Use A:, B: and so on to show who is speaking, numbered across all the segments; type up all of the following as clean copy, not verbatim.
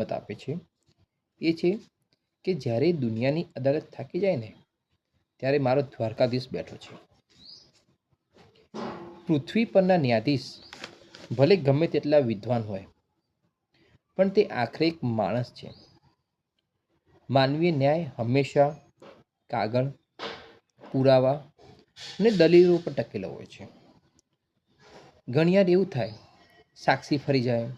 A: મત આપે છે એ છે કે જ્યારે દુનિયાની અદાલત થાકી જાય ને ત્યારે મારો દ્વારકાધીશ બેઠો છે. પૃથ્વી પરના ન્યાયાધીશ ભલે ગમે તેટલા વિદ્વાન હોય, પણ તે આખરે એક માણસ છે. માનવીય ન્યાય હંમેશા કાગળ, પુરાવા અને દલીલો પર ટકેલો હોય છે. ઘણીવાર એવું થાય, સાક્ષી ફરી જાય,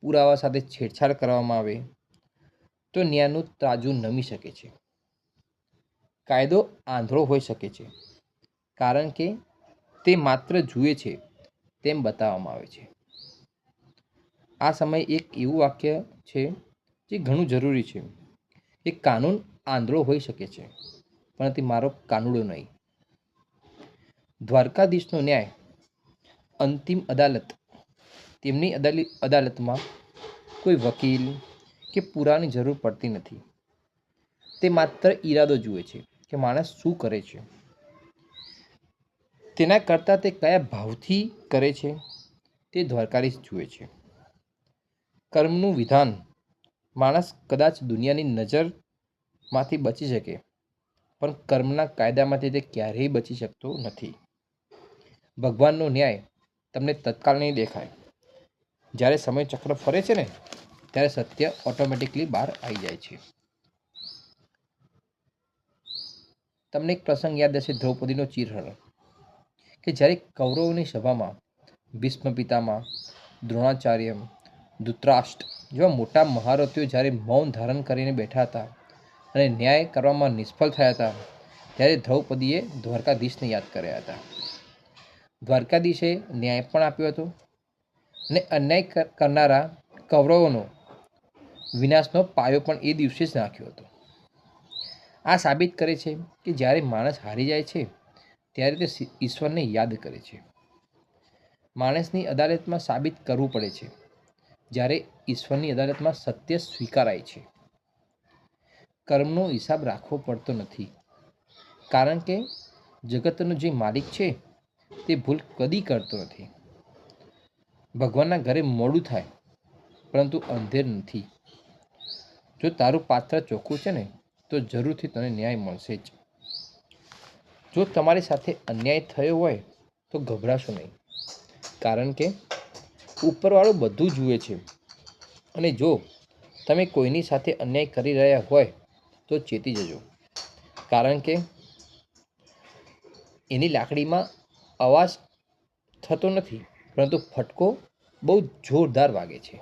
A: પુરાવા સાથે છેડછાડ કરવામાં આવે તો ન્યાયનું તાજુ નમી શકે છે. કાયદો આંધળો હોઈ શકે છે, કારણ કે તે માત્ર જુએ છે તેમ બતાવવામાં આવે છે. આ સમયે એક એવું વાક્ય છે જે ઘણું જરૂરી છે કે કાનૂન આંધળો હોઈ શકે છે, પરંતુ મારો કાનુડો નહીં. દ્વારકાધીશનો ન્યાય અંતિમ અદાલત, તેમની અદાલતમાં કોઈ વકીલ કે પુરાવાની જરૂર પડતી નથી. તે માત્ર ઈરાદો જુએ છે કે માણસ શું કરે છે, તેના કરતાં તે કયા ભાવથી કરે છે તે દ્વારકાધીશ જુએ છે. કર્મનું વિધાન, માણસ કદાચ દુનિયાની નજરમાંથી બચી શકે, પણ કર્મના કાયદામાંથી તે ક્યારેય બચી શકતો નથી. ભગવાનનો ન્યાય તમને તત્કાલ નહીં દેખાય. જ્યારે સમય ચક્ર ફરે છે ને ત્યારે સત્ય ઓટોમેટિકલી બહાર આવી જાય છે. તમને એક પ્રસંગ યાદ હશે, દ્રૌપદીનો ચીરહરણ, કે જ્યારે કૌરવોની સભામાં ભીષ્મ પિતામહ, દ્રોણાચાર્ય, ધૃતરાષ્ટ્ર જેવા મોટા મહારથીઓ જ્યારે મૌન ધારણ કરીને બેઠા હતા અને ન્યાય કરવામાં નિષ્ફળ થયા હતા, ત્યારે દ્રૌપદીએ દ્વારકાધીશને યાદ કર્યા હતા. દ્વારકાધીશે ન્યાય પણ આપ્યો હતો અને અન્યાય કરનારા કૌરવોનો વિનાશનો પાયો પણ એ દિવસે જ નાખ્યો હતો. આ સાબિત કરે છે કે જ્યારે માણસ હારી જાય છે ત્યારે તે ઈશ્વરને યાદ કરે છે. માણસની અદાલતમાં સાબિત કરવું પડે છે, જ્યારે ઈશ્વરની અદાલતમાં સત્ય સ્વીકારાય છે. કર્મનો હિસાબ રાખવો પડતો નથી, કારણ કે જગતનો જે માલિક છે તે ભૂલ કદી કરતો નથી. ભગવાનના ઘરે મોડું થાય, પરંતુ અંધેર નથી. જો તારું પાત્ર ચોખ્ખું છે ને તો જરૂરથી તને ન્યાય મળશે જ. જો તમારી સાથે અન્યાય થયો હોય તો ગભરાશો નહીં, કારણ કે ઉપરવાળો બધું જુએ છે. અને જો તમે કોઈની સાથે અન્યાય કરી રહ્યા હોય તો ચેતી જજો, કારણ કે એની લાકડીમાં અવાજ થતો નથી, પરંતુ ફટકો બહુ જોરદાર વાગે છે.